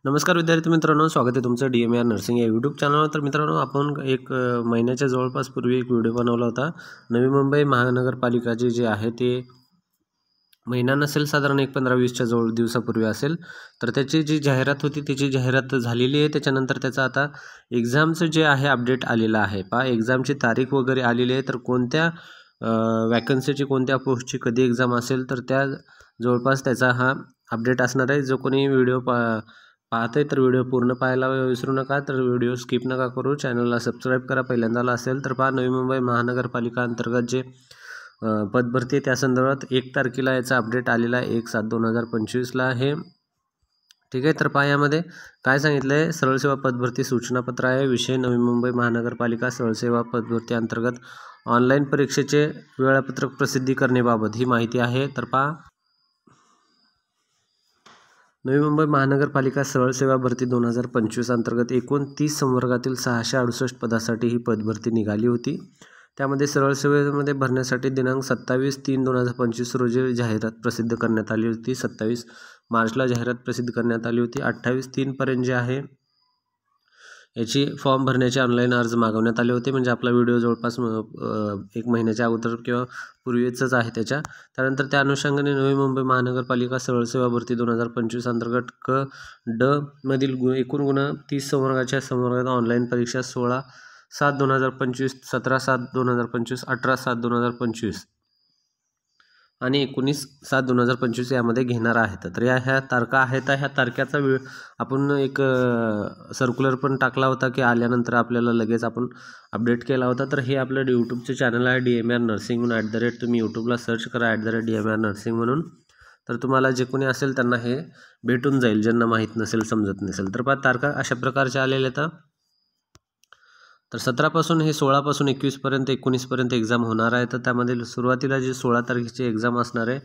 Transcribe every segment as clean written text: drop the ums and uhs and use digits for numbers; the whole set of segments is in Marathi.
नमस्कार विद्यार्थी मित्रांनो, स्वागत आहे तुमचं DMAR नर्सिंग या यूट्यूब चॅनलवर। तर मित्रांनो, आपण एक महिन्याच्या जवळपास पूर्वी एक व्हिडिओ बनवला होता। नवी मुंबई महानगरपालिकाचे जे आहे ते महिना नसेल, साधारण 15-20च्या जवळ दिवसापूर्वी असेल, तर त्याची जी जाहिरात होती त्याची जाहिरात झालेली आहे। त्याच्यानंतर त्याचं आता एक्झामचं जे आहे अपडेट आलेलं आहे। पहा, एक्झामची तारीख वगैरे आलेली आहे, तर कोणत्या वॅकन्सीची कोणत्या पोस्टची कधी एक्झाम असेल तर त्या जवळपास त्याचा हा अपडेट असणार आहे। जो कोणी व्हिडिओ पाहते तर व्हिडिओ पूर्ण पाहायला विसरू नका, तर व्हिडिओ स्किप नका करू। चॅनलला सबस्क्राईब करा पहिल्यांदाला असेल तर। पहा, नवी मुंबई महानगरपालिका अंतर्गत जे पदभरती त्या संदर्भात 1 तारखेला याचा अपडेट आलेला आहे, 1/7/2025ला आहे। ठीक आहे, तर पहा यामध्ये काय सांगितलं आहे, सरळ सेवा पदभरती सूचनापत्र आहे। विषय नवी मुंबई महानगरपालिका सरळ सेवा पदभरती अंतर्गत ऑनलाईन परीक्षेचे वेळापत्रक प्रसिद्धी करण्याबाबत ही माहिती आहे। तर पहा, नवी मुंबई महानगरपालिका सरळ सेवा भरती 2025 अंतर्गत एकूण 30 संवर्गातील 668 पदासाठी ही पदभरती निघाली होती। त्यामध्ये सरळ सेवेमध्ये भरण्यासाठी दिनांक 27/3/2025 रोजी जाहिरात प्रसिद्ध करण्यात आली होती। 27 मार्चला जाहिरात प्रसिद्ध करण्यात आली होती। 28/3 जे आहे याची फॉर्म भरण्याचे ऑनलाईन अर्ज मागवण्यात आले होते। म्हणजे आपला व्हिडिओ जवळपास 1 महिन्याच्या अगोदर किंवा पूर्वीचंच आहे त्याच्या। त्यानंतर त्या अनुषंगाने नवी मुंबई महानगरपालिका सरळ सेवा भरती 2025 अंतर्गत क ड मधील एकूण गुण 30 संवर्गात ऑनलाईन परीक्षा 16/7/2025, 17/7/2025, 18/7/2025 आणि 19/7/2025 यामध्ये घेणार आहेत। तर ह्या तारखा आहेत। ह्या तारखेचा वेळ आपण एक सर्क्युलर पण टाकला होता की आल्यानंतर आपल्याला लगेच आपण अपडेट केला होता। तर हे आपलं यूट्यूबचे चॅनल आहे DMAR नर्सिंग म्हणून तुम्ही यूट्यूबला सर्च करा @DMAR नर्सिंग म्हणून, तर तुम्हाला जे कोणी असेल त्यांना हे भेटून जाईल, ज्यांना माहीत नसेल, समजत नसेल। तर पहा, तारखा अशा प्रकारच्या आलेल्या आहेत। तर 17 पासून हे 16 पासून 21 पर्यंत 19 पर्यंत एक्झाम होणार आहे। तर त्यामध्ये सुरुवातीला जी 16 तारखेची एक्झाम असणार आहे,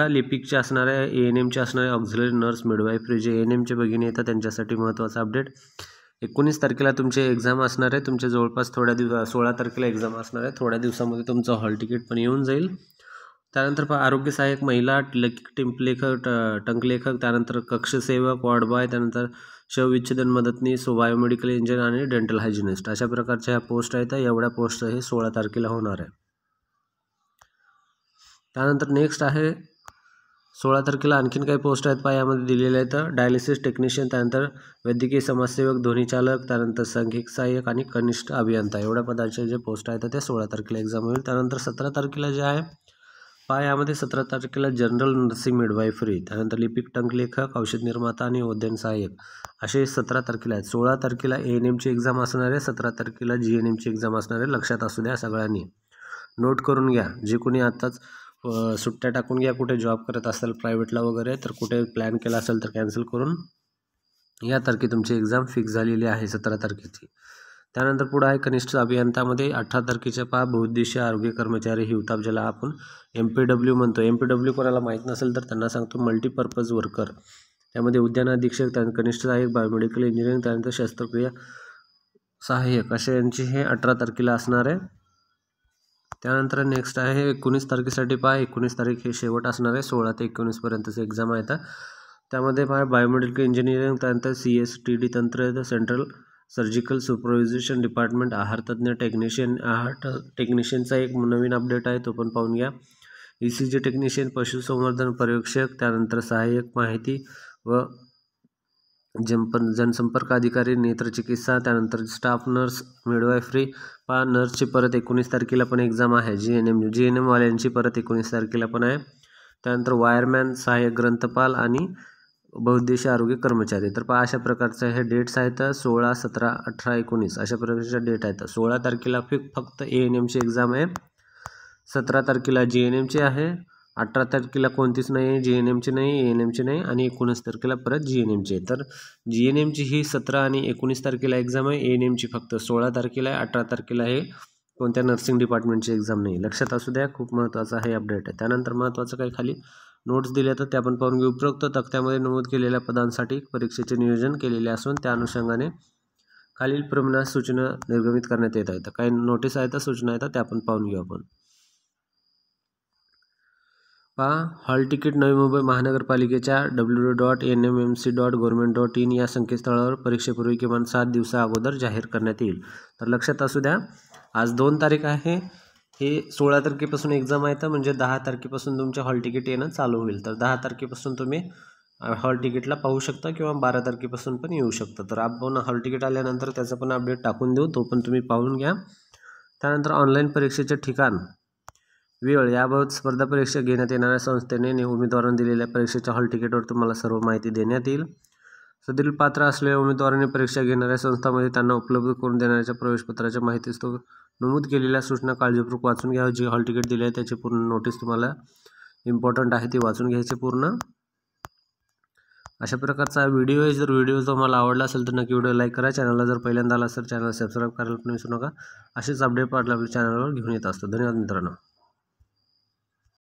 लिपिकचे असणार आहे, ANMचे असणार आहे, ऑक्झिलरी नर्स मिडवाईफरी जे ANMचे भगिनी येतात त्यांच्यासाठी महत्त्वाचा अपडेट। 19 तारखेला तुमचे एक्झाम असणार आहे। तुमच्या जवळपास 16 तारखेला एक्झाम असणार आहे। थोड्या दिवसामध्ये तुमचं हॉल तिकीट पण येऊन जाईल। त्यानंतर पहा, आरोग्य सहाय्यक, महिला टिंपलेखक, टंकलेखक, त्यानंतर कक्षसेवक, वॉर्ड बॉय, त्यानंतर शवविच्छेदन मदतनीस, बायोमेडिकल इंजिनियर आणि डेंटल हायजिनिस्ट अशा प्रकारच्या ह्या पोस्ट आहेत। एवढ्या पोस्ट हे 16 तारखेला होणार आहे। त्यानंतर नेक्स्ट आहे 16 तारखेला आणखीन काही पोस्ट आहेत पहा यामध्ये दिलेले आहेत। डायलिसिस टेक्निशियन, त्यानंतर वैद्यकीय समाजसेवक, ध्वनिचालक, त्यानंतर सांख्यिक सहाय्यक आणि कनिष्ठ अभियंता एवढ्या पदाचे जे पोस्ट आहेत ते 16 तारखेला एक्झाम होईल। त्यानंतर 17 तारखेला जे आहे पहा यामध्ये 17 तारखेला जनरल नर्सिंग मिडवाईफरी, त्यानंतर लिपिक, टंकलेखक, औषध निर्माता आणि उद्यान सहाय्यक असे 17 तारखेला आहेत। 16 तारखेला ANMची एक्झाम असणार आहे, 17 तारखेला GNMची एक्झाम असणार आहे। लक्षात असू द्या, सगळ्यांनी नोट करून घ्या। जे कोणी आताच सुट्ट्या टाकून घ्या, कुठे जॉब करत असाल प्रायव्हेटला वगैरे, तर कुठे प्लॅन केला असेल तर कॅन्सल करून या तारखे तुमची एक्झाम फिक्स झालेली आहे 17 तारखेची। त्यानंतर पुढे आहे कनिष्ठ अभियंतामध्ये 18 तारखेच्या पहा बहुउद्देशीय आरोग्य कर्मचारी हिवताप, ज्याला आपण MPW म्हणतो। MPW कोणाला माहीत नसेल तर त्यांना सांगतो, मल्टीपर्पज वर्कर। त्यामध्ये उद्यान अधीक्षक, त्यानंतर कनिष्ठ सहाय्यक, बायोमेडिकल इंजिनिअरिंग, त्यानंतर शस्त्रक्रिया सहाय्यक असे यांची हे 18 तारखेला असणार आहे। त्यानंतर नेक्स्ट आहे 19 तारखेसाठी पहा, 19 तारीख हे शेवट असणार आहे। 16 ते 19 पर्यंतचे एक्झाम आहेत। त्यामध्ये पहा बायोमेडिकल इंजिनिअरिंग, त्यानंतर CSTD तंत्र, सेंट्रल सर्जिकल सुपरविजन डिपार्टमेंट, आहार तज्ज्ञ टेक्निशियनचा एक नवीन अपडेट आहे, तो पण पाहून घ्या। ECG टेक्निशियन, पशुसंवर्धन पर्यवेक्षक, त्यानंतर सहाय्यक माहिती व जनसंपर्क अधिकारी, नेत्रचिकित्सा, त्यानंतर स्टाफ नर्स मिडवाईफरी पहा नर्सची परत 19 तारखेला पण एक्झाम आहे। GNM वाल्यांची परत 19 तारखेला पण आहे। त्यानंतर वायरमॅन, सहाय्यक ग्रंथपाल आणि बहुउद्देशीय आरोग्य कर्मचारी। तर पहा अशा प्रकारचे हे डेट्स आहेत, 16, 17, 18, 19 अशा प्रकारच्या डेट आहेत। 16 तारखेला फक्त ANMची एक्झाम आहे, 17 तारखेला GNMची आहे, 18 तारखेला कोणतीच नाही, GNMची नाही, ANMची नाही आणि 19 तारखेला परत GNMची आहे। तर GNMची ही 17 आणि 19 तारखेला एक्झाम आहे, ANMची फक्त 16 तारखेला आहे, 18 तारखेला आहे कोणत्या नर्सिंग डिपार्टमेंटची एक्झाम नाही। लक्षात असू द्या, खूप महत्त्वाचा हे अपडेट आहे। त्यानंतर महत्त्वाचं काही खाली नोट्स दिले तर ते आपण पाहून घेऊ। उपरोक्त तक्त्यामध्ये नमूद केलेल्या पदांसाठी परीक्षेचे नियोजन केलेले असून त्या अनुषंगाने खालील प्रमाणात सूचना निर्गमित करण्यात येत आहेत। काही नोटीस आहेत, सूचना आहेत, त्या आपण पाहून घेऊ आपण। हॉल तिकीट नवी मुंबई महानगरपालिकेच्या www.nmmc.government.in या संकेतस्थळावर परीक्षेपूर्वी किमान 7 दिवसा अगोदर जाहीर करण्यात येईल. तर लक्षात असू द्या, आज 2 तारीख आहे. हे 16 तारखेपासून एक्झाम आहे, तर म्हणजे 10 तारखेपासून तुमचे हॉल तिकीट येणं चालू होईल. तर 10 तारखेपासून तुम्ही हॉल तिकीटला पाहू शकता किंवा 12 तारखेपासून पण येऊ शकतं. तर आपण हॉल तिकीट आल्यानंतर त्याचं पण अपडेट टाकून देऊ, तो पण तुम्ही पाहून घ्या. त्यानंतर ऑनलाईन परीक्षेचे ठिकाण, वेळ याबाबत स्पर्धा परीक्षा घेण्यात येणाऱ्या संस्थेने उमेदवारांना दिलेल्या परीक्षेच्या हॉल तिकीटवर तुम्हाला सर्व माहिती देण्यात येईल. सदरील पात्र असलेल्या उमेदवारांनी परीक्षा घेणाऱ्या संस्थांमध्ये त्यांना उपलब्ध करून देण्याच्या प्रवेशपत्राच्या माहितीस तो नमूद केलेल्या सूचना काळजीपूर्वक वाचून घ्या. जी हॉल तिकीट दिली आहे त्याची पूर्ण नोटीस तुम्हाला इम्पॉर्टंट आहे ती वाचून घ्यायची पूर्ण. अशा प्रकारचा व्हिडिओ आहे. जर व्हिडिओ तुम्हाला आवडला असेल तर नक्की व्हिडिओ लाईक करा. चॅनलला जर पहिल्यांदा आला असेल चॅनल सबस्क्राईब करायला पण विसरू नका. असेच अपडेट आपल्या चॅनलवर घेऊन येत असतो. धन्यवाद मित्रांनो.